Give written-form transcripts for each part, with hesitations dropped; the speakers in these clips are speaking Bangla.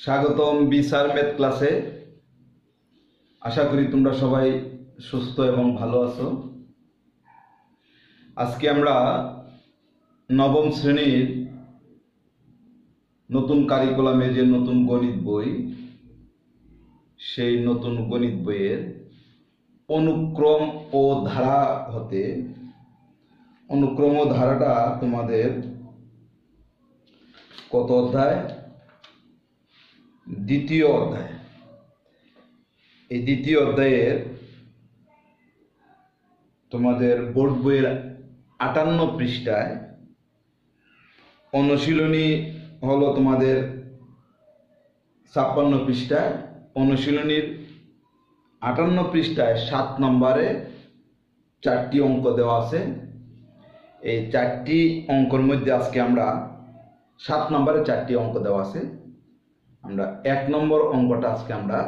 স্বাগতম বিসার ম্যাথ ক্লাসে। আশা করি তোমরা সবাই সুস্থ এবং ভালো আছো। আজকে আমরা নবম শ্রেণীর নতুন কারিকুলামে যে নতুন গণিত বই, সেই নতুন গণিত বইয়ের অনুক্রম ও ধারা হতে, অনুক্রম ও ধারাটা তোমাদের কত অধ্যায়? দ্বিতীয় অধ্যায়। এই দ্বিতীয় অধ্যায়ের তোমাদের বোর্ড বইয়ের 58 পৃষ্ঠায় অনুশীলনী হলো তোমাদের 56 পৃষ্ঠায়। অনুশীলনীর 58 পৃষ্ঠায় 7 নম্বরে 4টি অঙ্ক দেওয়া আছে। এই 4টি অঙ্কের মধ্যে আজকে আমরা 7 নম্বরে 4টি অঙ্ক দেওয়া আছে। আমরা 1 নম্বর অঙ্কটা আজকে আমরা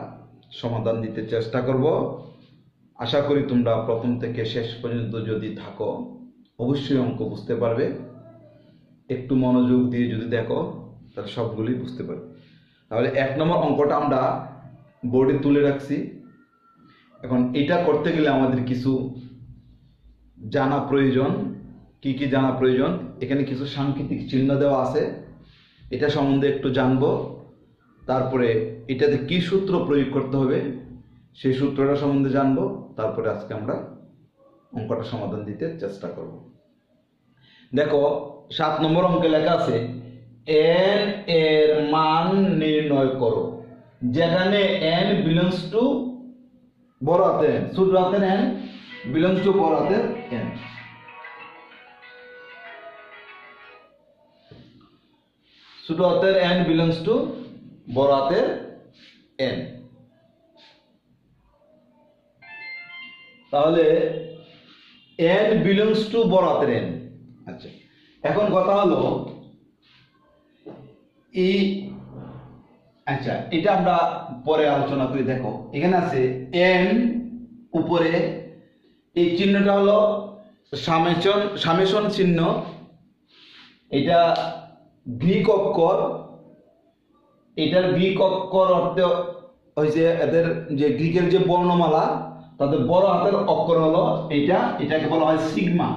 সমাধান দিতে চেষ্টা করব। আশা করি তোমরা প্রথম থেকে শেষ পর্যন্ত যদি থাকো অবশ্যই অঙ্ক বুঝতে পারবে। একটু মনোযোগ দিয়ে যদি দেখো তাহলে সবগুলোই বুঝতে পারবে। তাহলে 1 নম্বর অঙ্কটা আমরা বোর্ডে তুলে রাখছি। এখন এটা করতে গেলে আমাদের কিছু জানা প্রয়োজন। কি কি জানা প্রয়োজন? এখানে কিছু সাংকেতিক চিহ্ন দেওয়া আছে, এটা সম্বন্ধে একটু জানবো। তারপরে এটাতে কি সূত্র প্রয়োগ করতে হবে সেই সূত্রটা সম্বন্ধে জানবো। তারপরে আজকে আমরা অঙ্কটা সমাধান দিতে চেষ্টা করব। দেখো 7 নম্বর অঙ্কে লেখা আছে n এর মান নির্ণয় করো, যেখানে n বিলংস টু বড় হাতের n, ছোট হাতের n বিলংস টু বড় হাতের n। ছোট হাতের n বিলংস টু বড় হাতের n। তাহলে n বিলংস টু বড় হাতের n। আচ্ছা, এখন কথা হলো আচ্ছা এটা আমরা পরে আলোচনা করি। দেখো এখানে আছে n, উপরে এই চিহ্নটা হলো সামেশন চিহ্ন। এটা গ্রিক অক্ষর, এটার গ্রিক অক্ষর অর্থ হয়েছে এদের যে গ্রিকের যে বর্ণমালা, তাদের বড় হাতের অক্ষর হলো এইটা, এটাকে বলা হয় সিগমা।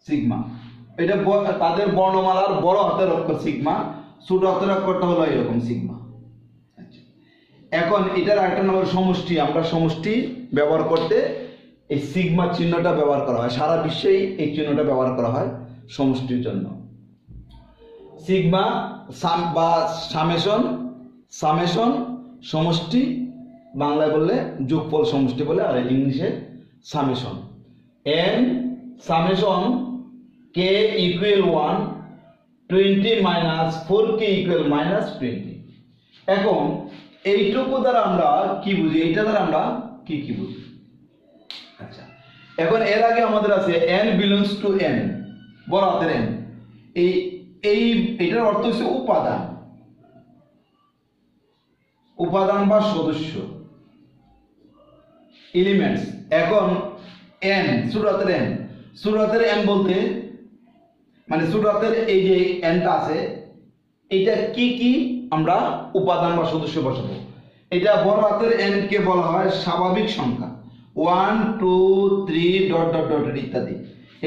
সিগমা এটা তাদের বর্ণমালার বড় হাতের অক্ষর সিগমা, ছোট হাতের অক্ষরটা হলো এরকম সিগমা। আচ্ছা, এখন এটার আরেকটা নাম হলো সমষ্টি। আমরা সমষ্টি ব্যবহার করতে এই সিগমা চিহ্নটা ব্যবহার করা হয়। সারা বিশ্বেই এই চিহ্নটা ব্যবহার করা হয় সমষ্টির জন্য। সিগমা বা সামেশন সমষ্টি, বাংলায় বললে যোগফল সমষ্টি বলে, আর ইংলিশে summation. n summation k equal 1, 20 minus 4k equal minus 20। এখন এইটুকু দ্বারা আমরা কি বুঝি? এইটা দ্বারা আমরা কি কি বুঝি? আচ্ছা, এখন এর আগে আমাদের আছে n বিলংস টু n, বড় হাতের n। এটার অর্থ হচ্ছে উপাদান, উপাদান বা সদস্য, এলিমেন্টস। এখন n ছোট হাতের n, ছোট হাতের n বলতে মানে ছোট হাতের এই যে nটা আছে, এটা কি কি আমরা উপাদান বা সদস্য বসাবো। এটা বড় হাতের n কে বলা হয় স্বাভাবিক সংখ্যা, 1 2 3 ডট ডট ডট ইত্যাদি।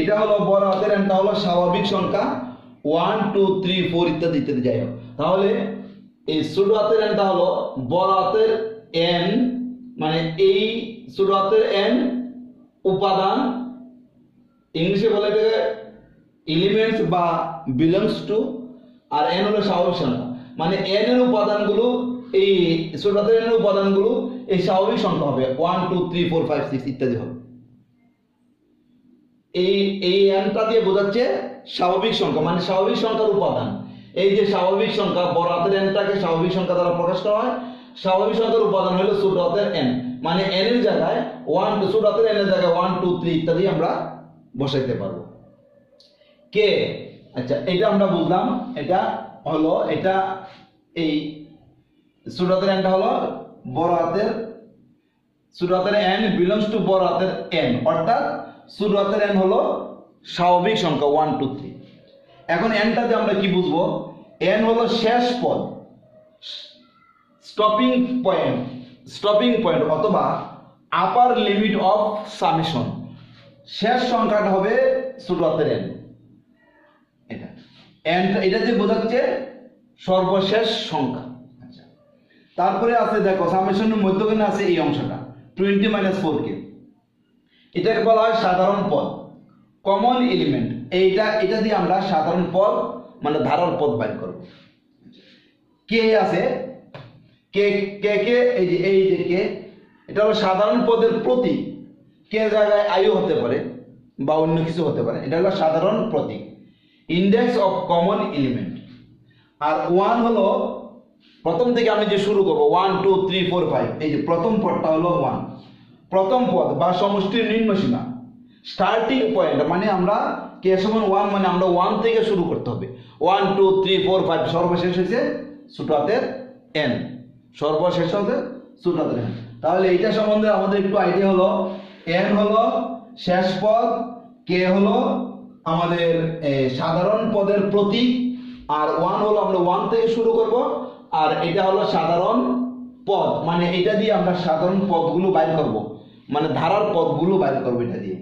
এটা হলো বড় হাতের nটা হলো স্বাভাবিক সংখ্যা, 1 2 3 4 ইত্যাদি ইত্যাদি যাই হোক। তাহলে এই ছোট হাতের nটা হলো বড় হাতের n, মানে এই ছোট হাতের n উপাদান, ইংলিশে বলে এটাকে এলিমেন্টস বা বিলংস টু, আর n হলো স্বাভাবিক সংখ্যা। মানে n এর উপাদানগুলো, এই ছোট হাতের n এর উপাদানগুলো এই স্বাভাবিক সংখ্যা হবে, 1 2 3 4 5 6 ইত্যাদি হবে। এই nটা দিয়ে বোঝাচ্ছে স্বাভাবিক সংখ্যা, মানে স্বাভাবিক সংখ্যার উপাদান। এই যে স্বাভাবিক সংখ্যা, বড় হাতের nটাকে স্বাভাবিক সংখ্যা দ্বারা প্রকাশ করা হয়। স্বাভাবিক সংখ্যার উপাদান হলো ছোট হাতের n, মানে n এর জায়গায় 1, ছোট হাতের n এর জায়গায় 1 2 3 ইত্যাদি আমরা বসাইতে পারবো। কে, আচ্ছা এটা আমরা বুঝলাম। এটা হলো এটা এই ছোট হাতের nটা হলো বড় হাতের, ছোট হাতের n বিলংস টু বড় হাতের n, অর্থাৎ ছোট হাতের n হলো স্বাভাবিক সংখ্যা 1 2 3। এখন এনটাতে আমরা কি বুঝবো? এন হলো শেষ পদ, স্টপিং পয়েন্ট অথবা আপার লিমিট অফ সামেশন। শেষ সংখ্যাটা হবে ছোট হাতের এন। এটা যে বোঝাচ্ছে সর্বশেষ সংখ্যা। আচ্ছা, তারপরে আছে দেখো সামেশনের মধ্যখানে আছে এই অংশটা 20 - 4k, এটাকে বলা হয় সাধারণ পদ, কমন এলিমেন্ট। এটা দিয়ে আমরা সাধারণ পদ মানে ধারার পদ বাইর করব। কে আছে, কে কে কে এই যে কে, এটা হলো সাধারণ পদের প্রতীক। কে জায়গায় আয়ু হতে পারে বা অন্য কিছু হতে পারে, এটা হলো সাধারণ প্রতীক, ইন্ডেক্স অফ কমন এলিমেন্ট। আর 1 হলো প্রথম থেকে আমি যে শুরু করবো 1 2 3 4 5, এই যে প্রথম পদটা হলো 1, প্রথম পদ বা সমষ্টির নিম্ন সীমা, স্টার্টিং পয়েন্ট। মানে আমরা কে সমান 1 মানে আমরা 1 থেকে শুরু করতে হবে। 1 2 3 4 5 সর্বশেষ হয়েছে ছোট হাতের এন, সর্বশেষ হচ্ছে ছোট হাতের এন। তাহলে এইটা সম্বন্ধে আমাদের একটু আইডিয়া হলো, এন হলো শেষ পদ, কে হলো আমাদের সাধারণ পদের প্রতীক, আর 1 হলো আমরা 1 থেকে শুরু করব, আর এটা হলো সাধারণ পদ মানে এটা দিয়ে আমরা সাধারণ পদগুলো বাইর করব, মানে ধারার পদগুলো বাইর করব এটা দিয়ে।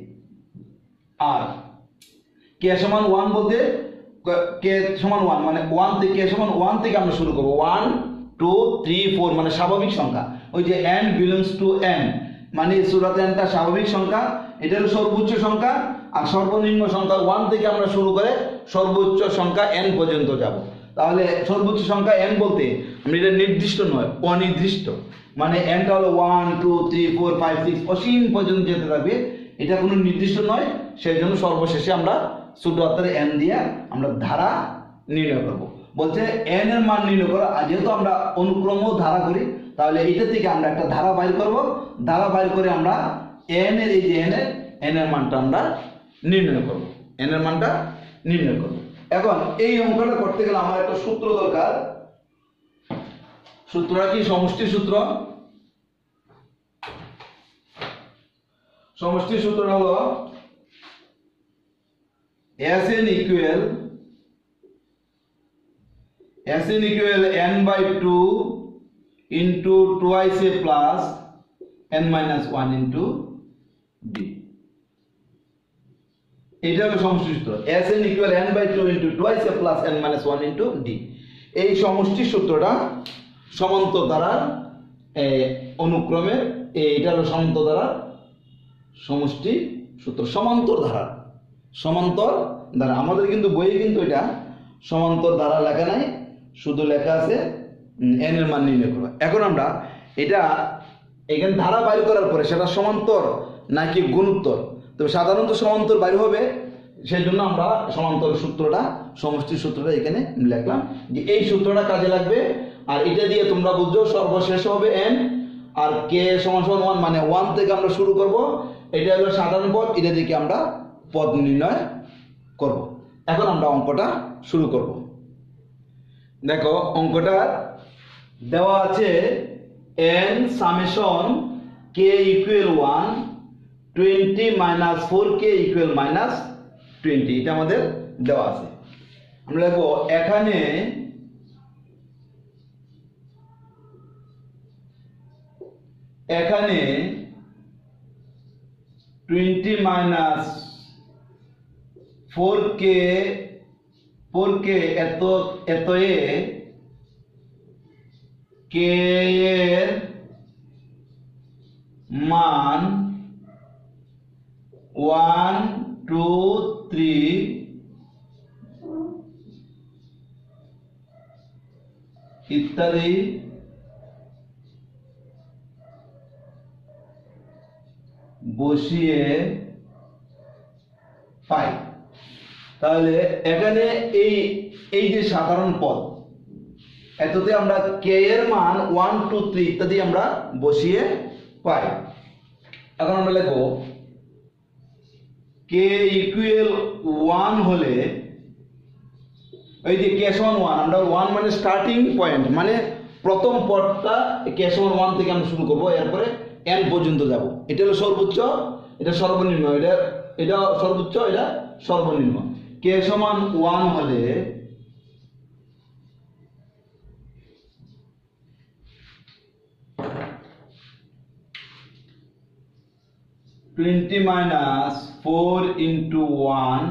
আর কে সমান 1 বলতে কে সমান 1 মানে 1 থেকে কে সমান 1 থেকে আমরা শুরু করব, 1 2 3 4 মানে স্বাভাবিক সংখ্যা। ওই যে n বিলংস টু n মানে সূরাত nটা স্বাভাবিক সংখ্যা, এটা হলো সর্বোচ্চ সংখ্যা, আর সর্বনিম্ন সংখ্যা 1 থেকে আমরা শুরু করে সর্বোচ্চ সংখ্যা n পর্যন্ত যাব। তাহলে সর্বোচ্চ সংখ্যা n বলতে আমরা এটা নির্দিষ্ট নয়, অনির্দিষ্ট, মানে nটা হলো 1 2 3 4 5 6 অসীম পর্যন্ত যেতে থাকবে, এটা কোনো নির্দিষ্ট নয়। সেই জন্য সর্বশেষে আমরা ছোট হাতের n দিয়ে আমরা ধারা নির্ণয় করব। বলছে n এর মান নির্ণয় করো, আর যেহেতু আমরা অনুক্রম ধারা করি তাহলে এটা থেকে আমরা একটা ধারা বাইর করব, ধারা বাইর করে আমরা n এর এই যে n এর মানটা আমরা নির্ণয় করব, n এর মানটা নির্ণয় করব। এখন এই অঙ্কটা করতে গেলে আমার একটা সূত্র দরকার। সূত্রটা কি? সমষ্টি সূত্র। সমষ্টি সূত্রটা হলো Sn equal n/2 into twice a plus n minus 1 into d। এটা হলো সমষ্টি সূত্র, Sn equal n/2 into twice a plus n minus 1 into d। এই সমষ্টি সূত্রটা সমান্তর ধারার অনুক্রমের, এইটা হলো সমান্তর ধারার সমষ্টি সূত্র। সমান্তর ধারা আমাদের কিন্তু বইয়ে কিন্তু এটা সমান্তর ধারা লেখা নাই, শুধু লেখা আছে n এর মান নির্ণয় করো। এখন আমরা এটা এখানে ধারা বাইর করার পরে সেটা সমান্তর নাকি গুণোত্তর, তবে সাধারণত সমান্তর বাইর হবে, সেই জন্য আমরা সমান্তর সূত্রটা সমষ্টি সূত্রটা এখানে লিখলাম যে এই সূত্রটা কাজে লাগবে। আর এটা দিয়ে তোমরা বুঝছো সর্বশেষ হবে n, আর k সমান 1 মানে 1 থেকে আমরা শুরু করব, এটা হলো সাধারণ পদ, এটা থেকে আমরা পদ নির্ণয় করব। এখন আমরা অঙ্কটা শুরু করব। দেখো অঙ্কটা দেওয়া আছে n summation k equal 1 20 minus 4k equal -20, এটা আমাদের দেওয়া আছে। আমরা লিখব এখানে এখানে 20 minus 4k এত এ k এর মান 1 2 3 ইত্যাদি বসিয়ে পাই। তাহলে এখানে এই যে সাধারণ পদ এততে আমরা k এর মান 1 2 3 ইত্যাদি আমরা বসিয়ে পাই। এখন আমরা লিখব k ইকুয়াল 1 হলে এই যে k সমান 1, আমরা 1 মানে স্টার্টিং পয়েন্ট, মানে প্রথম পদটা k সমান 1 থেকে আমরা শুরু করব, এরপরে n পর্যন্ত যাব। এটা হলো সর্বোচ্চ, এটা সর্বনিম্ন, এটা সর্বোচ্চ, এটা সর্বনিম্ন। কে সমান 1 হলে -4 into 1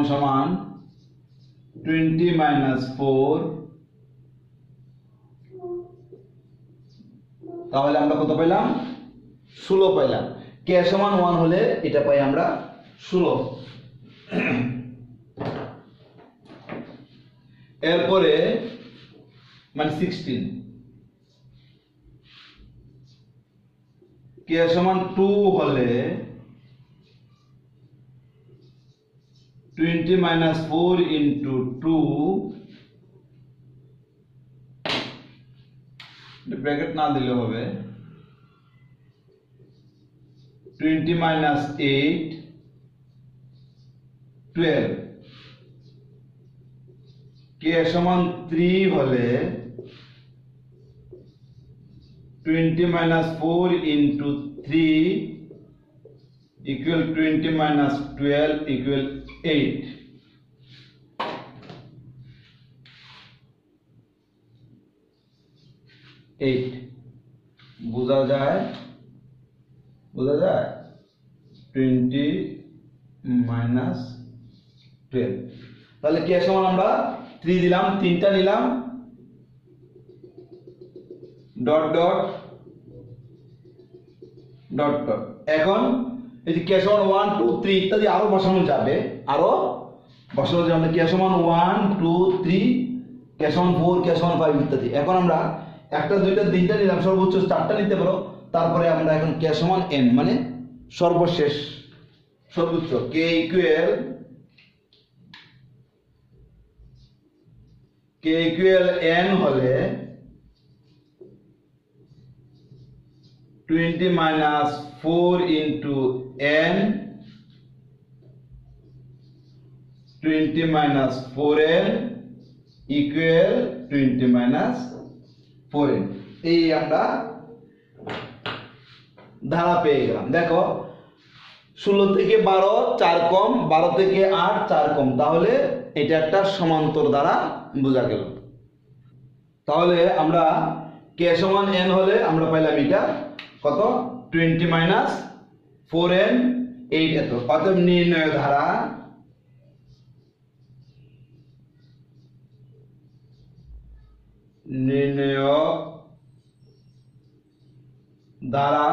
সমান 20 - 4। তাহলে আমরা কত পাইলাম? 16 পাইলাম। কে সমান 1 হলে এটা পাই আমরা 16। এরপরে মানে 16। কে সমান 2 হলে 20 - 4 into 2 ব্র্যাকেট না দিলে হবে 20 - 8 12। কে সমান 3 হলে 20 - 4 into 3 equal 20 - 12 equal 8। বোঝা যায় 20 - 12। তাহলে কে সমান আমরা 3 দিলাম, 3টা নিলাম, ডট ডট ডট ডট। এখন এই যে কে সমান 1 2 3 ইত্যাদি আরো বসানো যাবে, কে সমান 1 2 3 কে সমান 4 কে সমান 5 ইত্যাদি। এখন আমরা একটা দুইটা তিনটা নিলাম, সর্বোচ্চ 4টা নিতে পারো। তারপরে আমরা এখন কে সমান n মানে সর্বশেষ সর্বোচ্চ কে ইকুয়াল n হলে 20 - 4 into n 20 - 4n equal 20 - 4n। এই আমরা ধারা পেয়ে গেলাম। দেখো 16 থেকে 12 4 কম, 12 থেকে 8 4 কম, তাহলে এটা একটা সমান্তর দ্বারা বোঝা গেল। তাহলে আমরা কে সমান n হলে আমরা পাইলাম এটা কত 20 - 4n 8 এত। অতএব নির্ণয় ধারা দ্বারা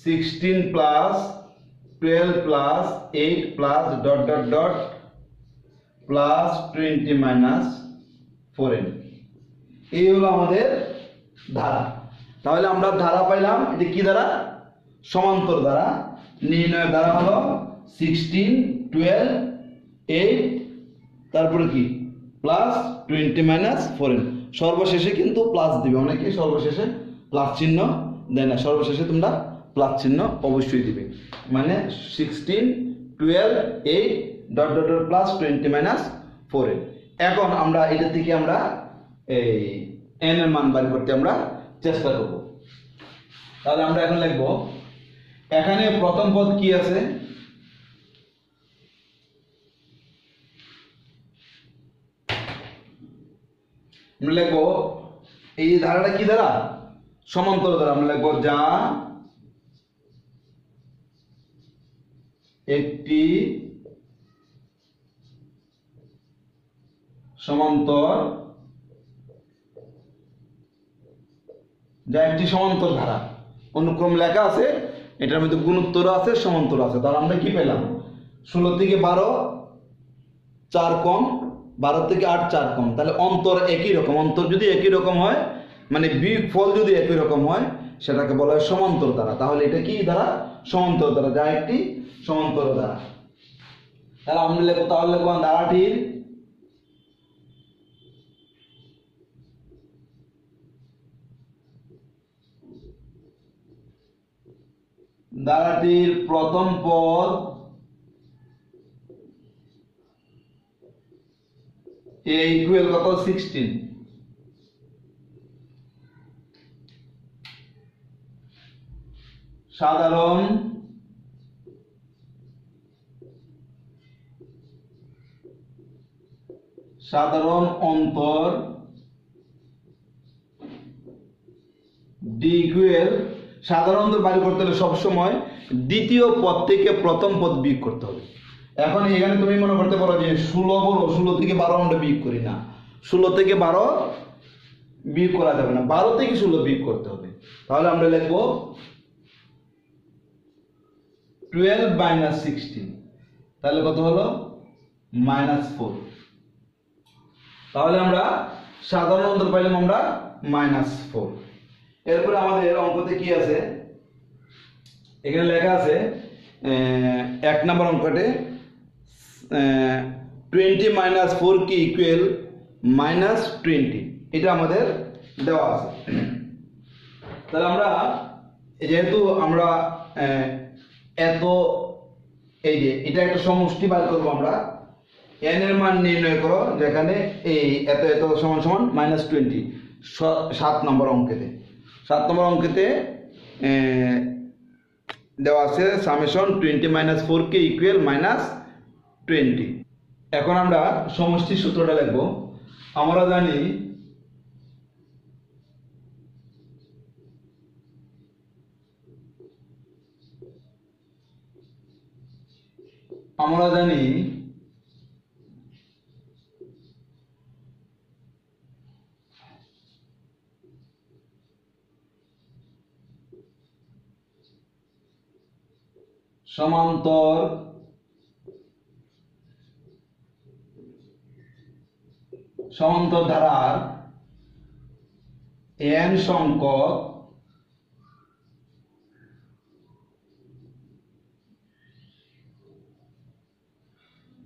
16 plus 12 plus 8 plus dot dot dot plus 20 minus 4n। এই হলো আমাদের ধারা। তাহলে আমরা ধারা পাইলাম, এটা কি ধারা? সমান্তর ধারা। নির্ণয় ধারা হলো 16 12 8 তারপরে কি প্লাস 20 minus 4n। সর্বশেষে কিন্তু প্লাস দিবে, অনেকে সর্বশেষে প্লাস চিহ্ন দেয় না, সর্বশেষে তোমরা প্লাস চিহ্ন অবশ্যই দিবে। মানে 16 12 8 dot dot dot plus 20 minus 4n। এখন আমরা এটা থেকে আমরা এই n এর মান বের করতে আমরা চেষ্টা করব। তাহলে আমরা এখন লিখব, এখানে প্রথম পদ কি আছে? আমরা লিখব এই ধারাটা কি ধারা? সমান্তর ধারা। আমরা লিখব যা একটি সমান্তর ধারা। অনুক্রম লেখা আছে, এটার মধ্যে গুণোত্তর আছে, সমান্তর আছে। তাহলে আমরা কি পেলাম? 16 থেকে 12 4 কম, 12 থেকে 8 4 কম, তাহলে অন্তর একই রকম। অন্তর যদি একই রকম হয়, মানে বিয়োগফল যদি একই রকম হয়, সেটাকে বলা হয় সমান্তর ধারা। তাহলে এটা কি ধারা? সমান্তর ধারা, যা একটি সমান্তর ধারা। তাহলে আমরা লিখব, ধারাটির প্রথম পদ a ইকুয়াল কত? 16। সাধারণ সাধারণ অন্তর ডি ইকুয়াল, সাধারণ অন্তর বাইর করতে হলে সবসময় দ্বিতীয় পদ থেকে প্রথম পদ বিয়োগ করতে হবে। এখন এখানে তুমি মনে করতে পারো যে 16 বড়, 16 থেকে 12 আমরা বিয়োগ করি না, 16 থেকে 12 বিয়োগ করা যাবে না, 12 থেকে 16 বিয়োগ করতে হবে। তাহলে আমরা লিখবো 12 মাইনাস 16, তাহলে কত হলো -4। তাহলে আমরা সাধারণ অন্তর পাইলাম আমরা -4। এরপরে আমাদের অঙ্কতে কি আছে, এখানে লেখা আছে 1 নম্বর অঙ্কতে 20 মাইনাস 4 কি ইকুয়াল -20, এটা আমাদের দেওয়া আছে। তাহলে আমরা যেহেতু আমরা এত, এই যে এটা একটা সমষ্টি বার করবো আমরা, n এর মান নির্ণয় করো, যেখানে এই এত এত সমান সমান -20, 7 নম্বর অঙ্কেতে, 7 নম্বর অঙ্কেতে দেওয়া আছে সামেশন 20 মাইনাস 4 কে ইকুয়াল -20। এখন আমরা সমষ্টির সূত্রটা লিখবো। আমরা জানি সমান্তর ধারার n সংখ্যক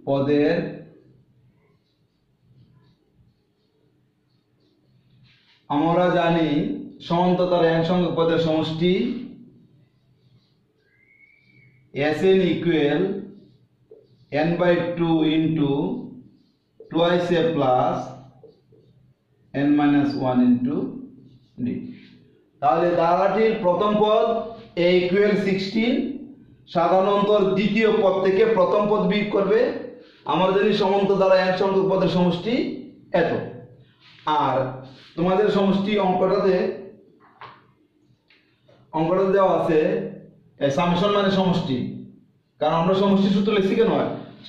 পদের আমরা জানি সমান্তর ধারার n সংখ্যক পদের সমষ্টি Sn equal n/2 into twice a plus n-1 into d। তাহলে ধারাটির প্রথম পদ a equal 16, সাধারণ অন্তর দ্বিতীয় পদ থেকে প্রথম পদ বিয়োগ করবে। আমরা জানি সমান্তর ধারা n সংখ্যক পদের সমষ্টি এত। আর তোমাদের সমষ্টি অঙ্কটাতে দেওয়া আছে সামেশন মানে সমষ্টি, কারণ আমরা সমষ্টি সূত্র লিখছি কেন,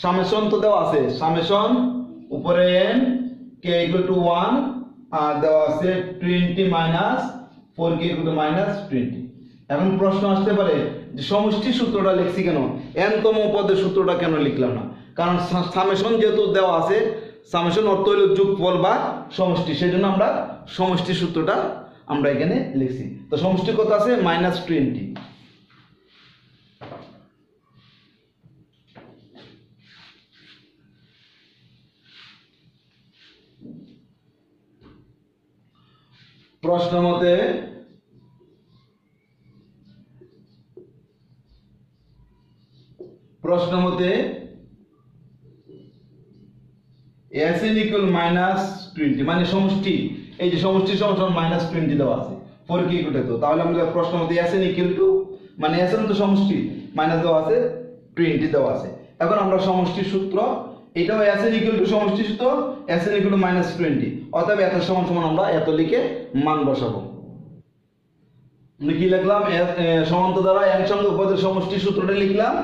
সামেশন তো দেওয়া আছে, সামেশন উপরে n k equal to 1 আর দেওয়া আছে 20 মাইনাস 4 k equal to -20। এখন প্রশ্ন আসতে পারে যে সমষ্টি সূত্রটা লিখছি কেন, n তম পদের সূত্রটা কেন লিখলাম না? কারণ সামেশন যেহেতু দেওয়া আছে, সামেশন অর্থ হলো যোগফল বা সমষ্টি, সেজন্য আমরা সমষ্টি সূত্রটা আমরা এখানে লিখছি। তো সমষ্টি কত আছে -20। প্রশ্ন মতে Sn equal -20 মানে সমষ্টি, এই যে সমষ্টি সমান -20 দেওয়া আছে 4 কি ইকুয়াল টু, তাহলে আমরা প্রশ্ন মতে Sn equal to মানে Sn তো সমষ্টি, মাইনাস দেওয়া আছে 20 দেওয়া আছে। এখন আমরা সমষ্টির সূত্র, এটাও Sn equal to সমষ্টি সূত্র, Sn equal to -20, অতএব এত সমান সমান আমরা এত লিখে মান বসাবো। আমরা কি লিখলাম, সমান্তর দ্বারা n সংখ্যক পদের সমষ্টি সূত্রটা লিখলাম।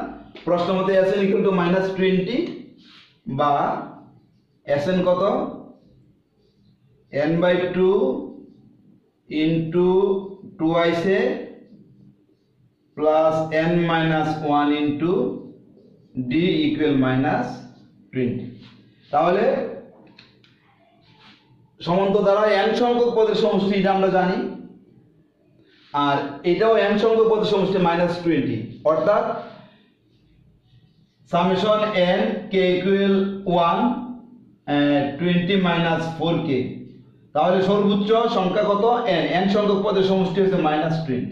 প্রশ্ন মতে Sn equal to -20 বা Sn কত n/2 into twice a plus n-1 into d equal -20। তাহলে সমান্তর দ্বারা n সংখ্যক পদের সমষ্টি এটা আমরা জানি, আর এটাও n সংখ্যক পদের সমষ্টি -20, অর্থাৎ summation n k equal 1 20 minus 4k। তাহলে সর্বোচ্চ সংখ্যা কত, n সংখ্যক পদের সমষ্টি হচ্ছে -20,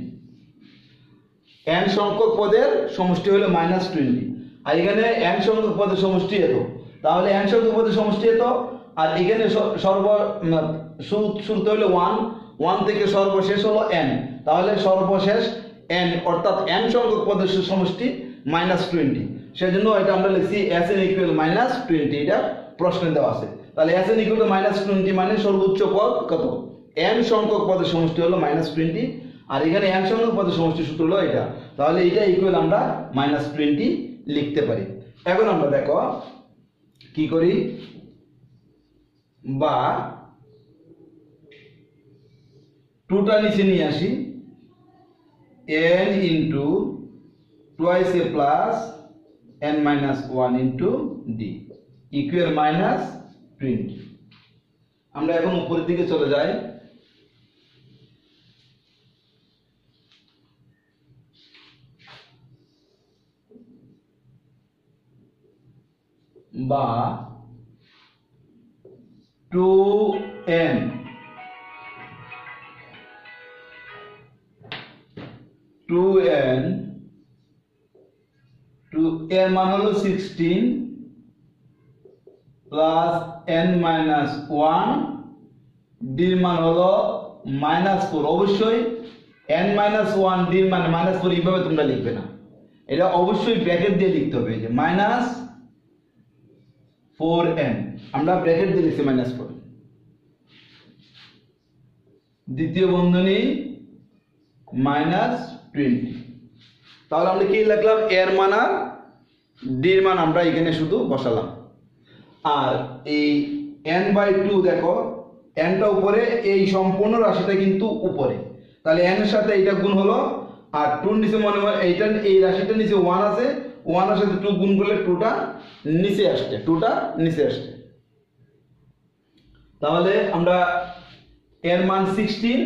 n সংখ্যক পদের সমষ্টি হলো -20, আর এখানে n সংখ্যক পদের সমষ্টি এত। তাহলে n সংখ্যক পদের সমষ্টি এত, আর এখানে শুরুতে হলো 1 থেকে সর্বশেষ হলো n, তাহলে সর্বশেষ n অর্থাৎ n সংখ্যক পদের সমষ্টি -20, সেজন্য এটা আমরা লিখছি Sn equal -20, এটা প্রশ্নে দেওয়া আছে। তাহলে এসএন ইকুয়াল টু -20 মানে সর্বোচ্চ পদ কত, n সংখ্যক পদের সমষ্টি হলো -20, আর এখানে n সংখ্যক পদের সমষ্টি সূত্র হলো এটা, তাহলে এটা ইকুয়াল আমরা -20 লিখতে পারি। এখন আমরা দেখো কি করি, বা 2টা নিচে নিয়ে আসি, n into twice a plus n minus 1 into d equal -20। আমরা এখন উপরের দিকে চলে যাই, বা 2n এর মান হলো 16 প্লাস n মাইনাস 1, ডির মান হলো -4। অবশ্যই n মাইনাস 1 ডির মান -4 এইভাবে তোমরা লিখবে না, এটা অবশ্যই ব্র্যাকেট দিয়ে লিখতে হবে, যে -4n, আমরা ব্র্যাকেট দিয়ে লিখছি -4, দ্বিতীয় বন্ধনী -20। তাহলে আমরা কি লিখলাম, এর মান আর ডির মান আমরা এখানে শুধু বসালাম। আর এই n/2 দেখো, nটা উপরে, এই সম্পূর্ণ রাশিটা কিন্তু উপরে, তাহলে n এর সাথে এটা গুণ হলো, আর 2 নিচে মনে হয় এইটা, এই রাশিটা নিচে 1 আছে, 1 এর সাথে 2 গুণ করলে 2টা নিচে আসছে, 2টা নিচে আসছে। তাহলে আমরা এর মান 16,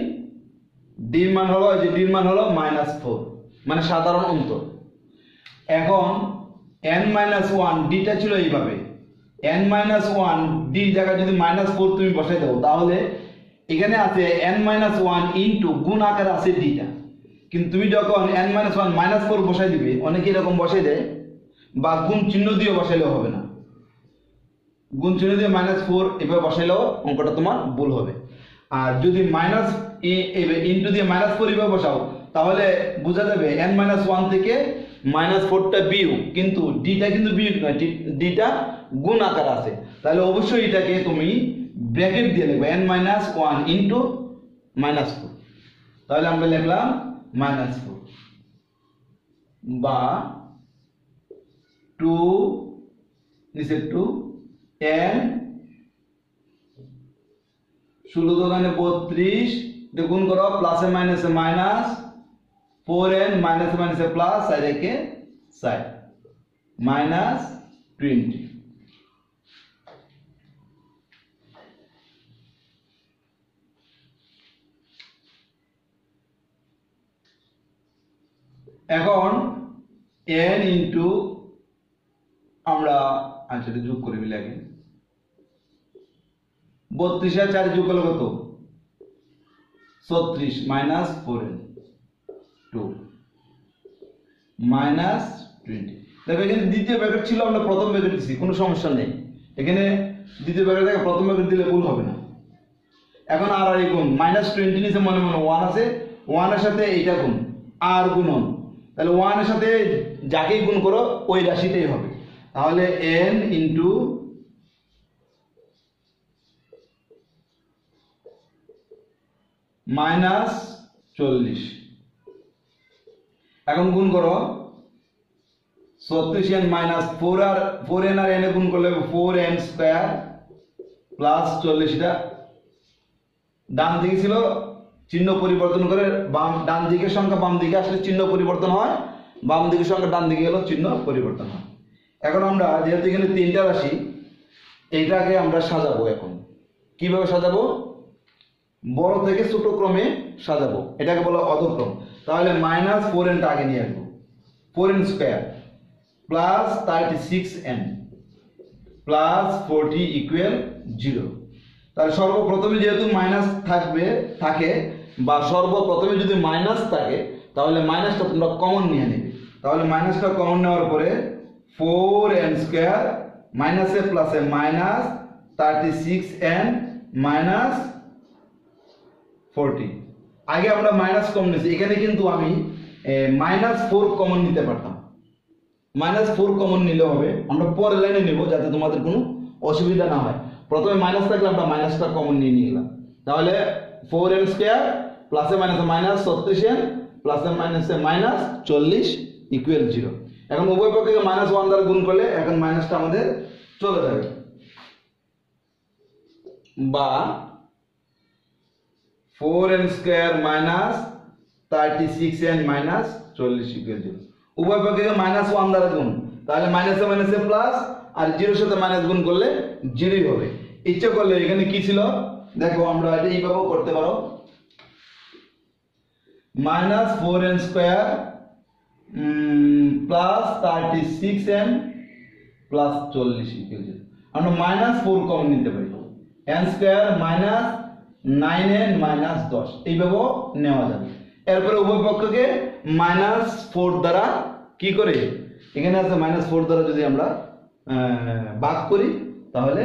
ডির মান হলো, যে ডির মান হলো -4, মানে সাধারণ অন্তর। এখন n-1 ডিটা ছিল এইভাবে, n-1 ডির জায়গায় যদি -4 তুমি বসাই দাও, তাহলে এখানে আছে n-1 ইন্টু গুণ আকারে আছে ডিটা, কিন্তু তুমি যখন n-1 -4 বসাই দিবে, অনেকে এরকম বসাই দেয়, বা গুণ চিহ্ন দিয়ে বসাইলেও হবে না, গুণ চিহ্ন দিয়ে -4 এভাবে বসাইলেও অঙ্কটা তোমার ভুল হবে। আর যদি ইন্টু দিয়ে -4 এভাবে বসাও, তাহলে বোঝা যাবে n-1 থেকে -4টা বিয়োগ, কিন্তু ডিটা কিন্তু বিয়োগ নয়, ডিটা গুণ আকার আছে, তাহলে অবশ্যই এটাকে তুমি ব্র্যাকেট দিয়ে লিখবে n-1 ইন্টু -4, তাহলে আমরা লিখলাম -4, বা 2 নিচে 2 n 16 দোকানে 32, গুণ করো, প্লাসে মাইনাসে মাইনাস, 4n মাইনাসে মাইনাসে প্লাস, আর একে সাইড -20। এখন n ইন্টু, আমরা আনসারটা যোগ করে মিলে আগে, 32 আর 4 যোগ করলে কত, 36 -4n 2 -20। দেখো এখানে দ্বিতীয় ব্র্যাকেট ছিল, আমরা প্রথম ব্র্যাকেট দিছি, কোনো সমস্যা নেই, এখানে দ্বিতীয় ব্র্যাকেট থেকে প্রথম ব্র্যাকেট দিলে ভুল হবে না। এখন আর এই গুণ -20 নিচে মনে মনে 1 আছে, 1 এর সাথে এইটা গুণ, আর গুণন, তাহলে 1 এর সাথে যাকেই গুণ করো ওই রাশিটাই হবে, তাহলে n ইন্টু -40, এখন গুণ করো, 36n -4 আর 4n আর n এ গুণ করলে 4n স্কয়ার প্লাস 40, এটা ডান দিকে ছিল, চিহ্ন পরিবর্তন করে ডান দিকের সংখ্যা বাম দিকে আসলে চিহ্ন পরিবর্তন হয়, বাম দিকের সংখ্যা ডান দিকে গেলেও চিহ্ন পরিবর্তন হয়। এখন আমরা যেহেতু এখানে 3টা রাশি, এইটাকে আমরা সাজাবো। এখন কিভাবে সাজাবো, বড় থেকে ছোট ক্রমে সাজাবো, এটাকে বলা অধক্রম। তাহলে -4n টা আগে নিয়ে আসবো, 4n square plus 36n plus 40 equal 0। তাহলে সর্বপ্রথমে যেহেতু মাইনাস থাকে, বা সর্বপ্রথমে যদি মাইনাস থাকে, তাহলে মাইনাসটা তোমরা কমন নিয়ে নেবে। তাহলে মাইনাসটা কমন নেওয়ার পরে 4n স্কয়ার মাইনাসে প্লাসে মাইনাস 36n মাইনাস 40। আগে আমরা মাইনাস কমন নিয়েছি, এখানে কিন্তু আমি -4 কমন নিতে পারতাম, -4 কমন নিলে হবে, আমরা পরের লাইনে নেব যাতে তোমাদের কোনো অসুবিধা না হয়। প্রথমে মাইনাস থাকলে আমরা মাইনাসটা কমন নিয়ে গেলাম, তাহলে 4n স্কয়ার প্লাসে মাইনাসে মাইনাস 36n প্লাসে মাইনাসে মাইনাস 40 ইকুয়াল 0। এখন উভয় পক্ষকে -1 দ্বারা গুণ করলে এখন মাইনাসটা আমাদের চলে যাবে, বা 4n square minus 36n minus 40 equal 0। উভয় পক্ষকে -1 দ্বারা গুণ, তাহলে মাইনাসে মাইনাসে প্লাস, আর 0 এর সাথে মাইনাস গুণ করলে 0ই হবে। ইচ্ছা করলে এখানে কি ছিল দেখো, আমরা এটা এইভাবেও করতে পারো, -4n square plus 36n plus 40 equal 0। আমরা -4 কমন নিতে পারি, n square minus 9n minus 10 এইভাবেও নেওয়া যাবে। এরপরে উভয় পক্ষকে -4 দ্বারা কি করে, এখানে আছে -4 দ্বারা যদি আমরা ভাগ করি তাহলে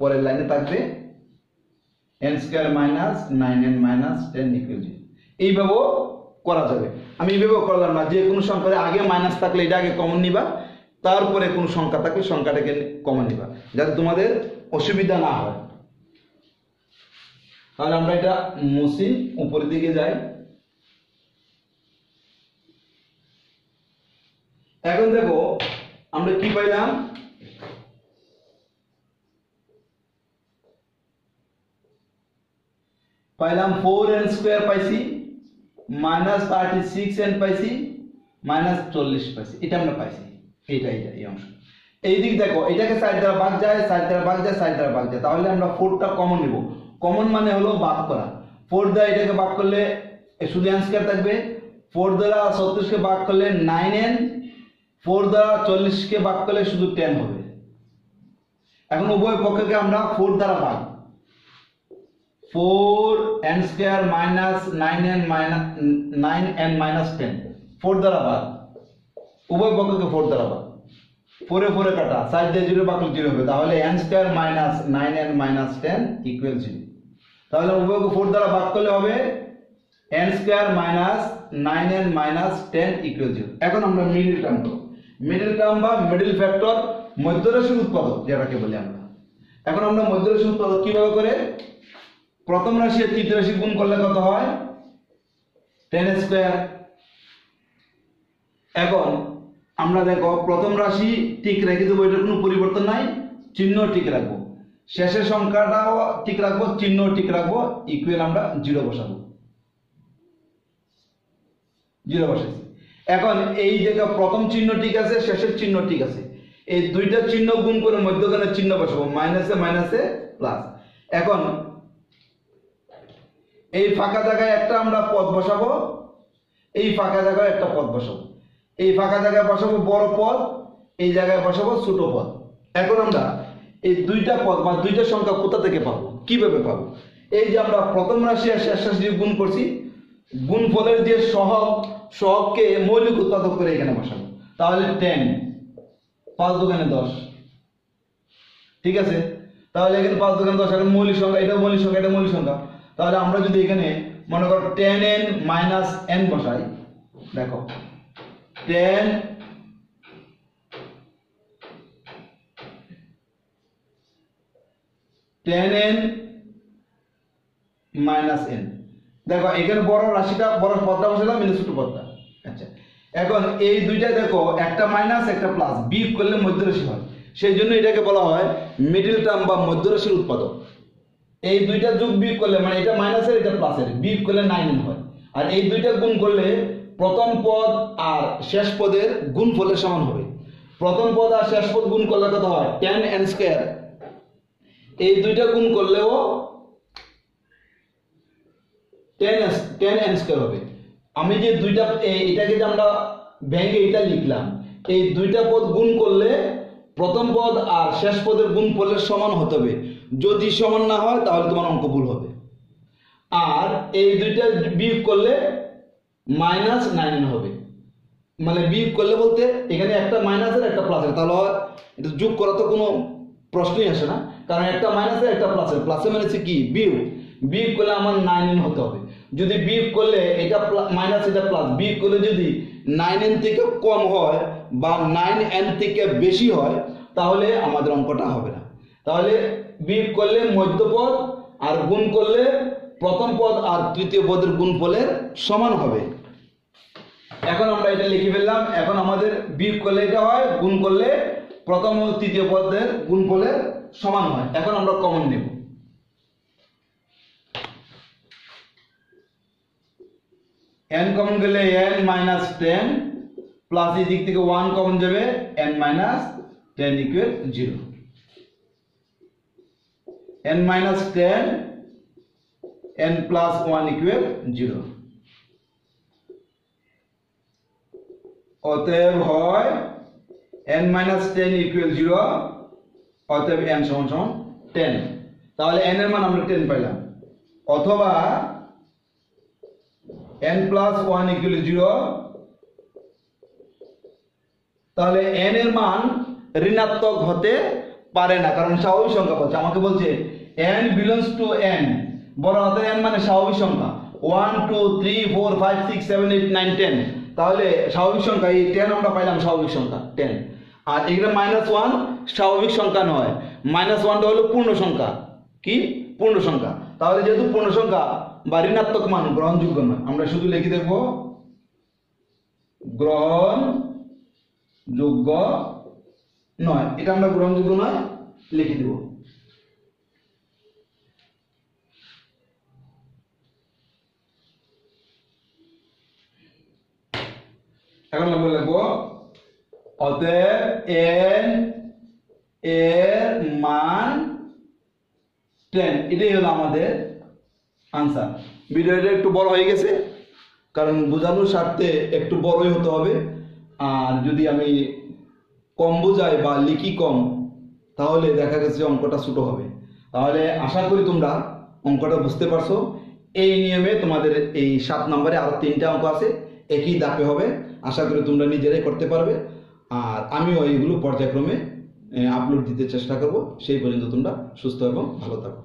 পরের লাইনে থাকবে n square minus 9n minus 10 equal 0। এইভাবেও করা যাবে। আমি এইভাবেও করলাম না, যে কোনো সংখ্যার আগে মাইনাস থাকলে এটা আগে কমন নিবা, তারপরে কোনো সংখ্যা থাকলে সংখ্যাটাকে কমন নিবা, যাতে তোমাদের অসুবিধা না হয়। তাহলে আমরা এটা মুছি, উপরের দিকে যাই। এখন দেখো আমরা কি পাইলাম, পাইলাম 4n স্কয়ার পাইছি, -36n পাইছি, -40 পাইছি, এটা আমরা পাইছি। এইটা এই অংশ, এই দিক দেখো, এটাকে সাইড দ্বারা ভাগ যায়, সাইড দ্বারা ভাগ যায়, সাইড দ্বারা ভাগ যায়, তাহলে আমরা 4টা কমন নিব। কমন মানে হলো ভাগ করা। 4 দ্বারা এটাকে ভাগ করলে শুধু n স্কয়ার থাকবে, 4 দ্বারা 36 কে ভাগ করলে 9n, 4 দ্বারা 40 কে ভাগ করলে শুধু 10 হবে। এখন উভয় পক্ষকে আমরা 4 দ্বারা ভাগ, 4n square minus 9n minus 10, 4 দ্বারা ভাগ, উভয় পক্ষকে 4 দ্বারা ভাগ, 4 এ 4 এ কাটা, সাইড দিয়ে 0 ভাগ করলে 0 হবে, তাহলে n square minus 9n minus 10 equal 0। তাহলে উভয়কে 4 দ্বারা ভাগ করলে হবে n square minus 9n minus 10 equal 0। এখন আমরা মিডল টার্ম করব, মিডল টার্ম বা মিডল ফ্যাক্টর, মধ্যরাশির উৎপাদক যেটাকে বলি আমরা। এখন আমরা মধ্যরাশির উৎপাদক কিভাবে করে, প্রথম রাশি আর তৃতীয় রাশি গুণ করলে কত হয়, 10 স্কয়ার। এখন আমরা দেখো প্রথম রাশি ঠিক রেখে দেবো, এটার কোনো পরিবর্তন নাই, চিহ্ন ঠিক রাখবো, শেষের সংখ্যাটাও ঠিক রাখবো, চিহ্ন ঠিক রাখবো, ইকুয়াল আমরা 0 বসাবো, 0 বসাইছি। এখন এই জায়গা প্রথম চিহ্ন ঠিক আছে, শেষের চিহ্ন ঠিক আছে, এই দুইটা চিহ্ন গুণ করে মধ্যখানে চিহ্ন বসাবো, মাইনাসে মাইনাসে প্লাস। এখন এই ফাঁকা জায়গায় একটা আমরা পদ বসাবো, এই ফাঁকা জায়গায় একটা পদ বসাবো, এই ফাঁকা জায়গায় বসাবো বড় পদ, এই জায়গায় বসাবো ছোট পদ। এখন আমরা এই দুইটা পদ বা দুইটা সংখ্যা কোথা থেকে পাবো, কিভাবে পাবো, এই যে আমরা প্রথম রাশি আর শেষ রাশি গুণ করছি, গুণফলের যে সহগকে মৌলিক উৎপাদক করে এখানে বসাবো, তাহলে 10, 5 দোকানে 10, ঠিক আছে। তাহলে এখানে 5 দোকানে 10, এখন মৌলিক সংখ্যা, এটা মৌলিক সংখ্যা, এটা মৌলিক সংখ্যা। তাহলে আমরা যদি এখানে মনে করো 10n মাইনাস n বসাই, দেখো 10n মাইনাস n, দেখো এখানে বড় রাশিটা, বড় পদটা বসালাম, এখানে ছোট পদটা। আচ্ছা, এখন এই দুইটা দেখো, একটা মাইনাস একটা প্লাস, বিয়োগ করলে মধ্যরাশি হয়, সেই জন্য এটাকে বলা হয় মিডল টার্ম বা মধ্যরাশির উৎপাদক। এই দুইটা যোগ বিয়োগ করলে, মানে এটা মাইনাসের এটা প্লাসের, বিয়োগ করলে 9n হয়, আর এই দুইটা গুণ করলে প্রথম পদ আর শেষ পদের গুণফলের সমান হবে। প্রথম পদ আর শেষ পদ গুণ করলে কত হয়, 10n স্কয়ার, এই দুইটা গুণ করলেও 10n স্কয়ার হবে। আমি যে দুইটা এটাকে যে আমরা ভেঙে এটা লিখলাম, এই দুইটা পদ গুণ করলে প্রথম পদ আর শেষ পদের গুণফলের সমান হতে হবে, যদি সমান না হয় তাহলে তোমার অঙ্ক ভুল হবে। আর এই দুইটা বিয়োগ করলে -9n হবে, মানে বিয়োগ করলে বলতে এখানে একটা মাইনাসের একটা প্লাসের, তাহলে এটা যোগ করা তো কোনো প্রশ্নই আসে না, কারণ একটা মাইনাসের একটা প্লাসের, প্লাসে মানে কি বিয়োগ, বিয়োগ করলে আমার 9n হতে হবে। যদি বিয়োগ করলে এটা মাইনাস এটা প্লাস, বিয়োগ করলে যদি 9n থেকে কম হয় বা 9n থেকে বেশি হয়, তাহলে আমাদের অঙ্কটা হবে না। তাহলে বিয়োগ করলে মধ্যপদ আর গুণ করলে প্রথম পদ আর তৃতীয় পদের গুণফলের সমান হবে। এখন আমরা এটা লিখে ফেললাম। এখন আমাদের বিয়োগ করলে এটা হয়, গুণ করলে প্রথম ও তৃতীয় পদের গুণফলের সমান হয়। এখন আমরা কমন নেব। n কমন গেলে n মাইনাস 10 প্লাস এই দিক থেকে 1 কমন যাবে, n minus 10 equal 0। n minus 10 n plus 1 equal 0। অতএব হয় n মাইনাস 10 ইকুয়াল 0, অতএব n সমান সমান 10। তাহলে n এর মান আমরা 10 পাইলাম। অথবা n প্লাস 1 ইকুয়াল 0, তাহলে n এর মান ঋণাত্মক হতে পারে না, কারণ স্বাভাবিক সংখ্যা বলছে। আমাকে বলছে n বিলংস টু n, বড় হাতের n মানে স্বাভাবিক সংখ্যা 1 2 3 4 5 6 7 8 9 10। তাহলে স্বাভাবিক সংখ্যা এই 10 আমরা পাইলাম স্বাভাবিক সংখ্যা 10। আর এখানে -1 স্বাভাবিক সংখ্যা নয়, -1টা হলো পূর্ণ সংখ্যা। কি পূর্ণ সংখ্যা? তাহলে যেহেতু পূর্ণ সংখ্যা বা ঋণাত্মক মান গ্রহণযোগ্য নয়, আমরা শুধু লিখে দেব গ্রহণযোগ্য নয়। এটা আমরা গ্রহণযোগ্য নয় লিখে দেব। এখন আমরা লিখব অতএব n এর মান 10। এটাই হলো আমাদের আনসার। ভিডিওটা একটু বড় হয়ে গেছে, কারণ বোঝানোর স্বার্থে একটু বড়ই হতে হবে। আর যদি আমি কম বোঝাই বা লিখি কম, তাহলে দেখা গেছে অঙ্কটা ছোট হবে। তাহলে আশা করি তোমরা অঙ্কটা বুঝতে পারছো। এই নিয়মে তোমাদের এই 7 নম্বরে আরো 3টা অঙ্ক আছে, একই ধাপে হবে। আশা করি তোমরা নিজেরাই করতে পারবে। আর আমিও এইগুলো পর্যায়ক্রমে আপলোড দিতে চেষ্টা করব। সেই পর্যন্ত তোমরা সুস্থ এবং ভালো থাকো।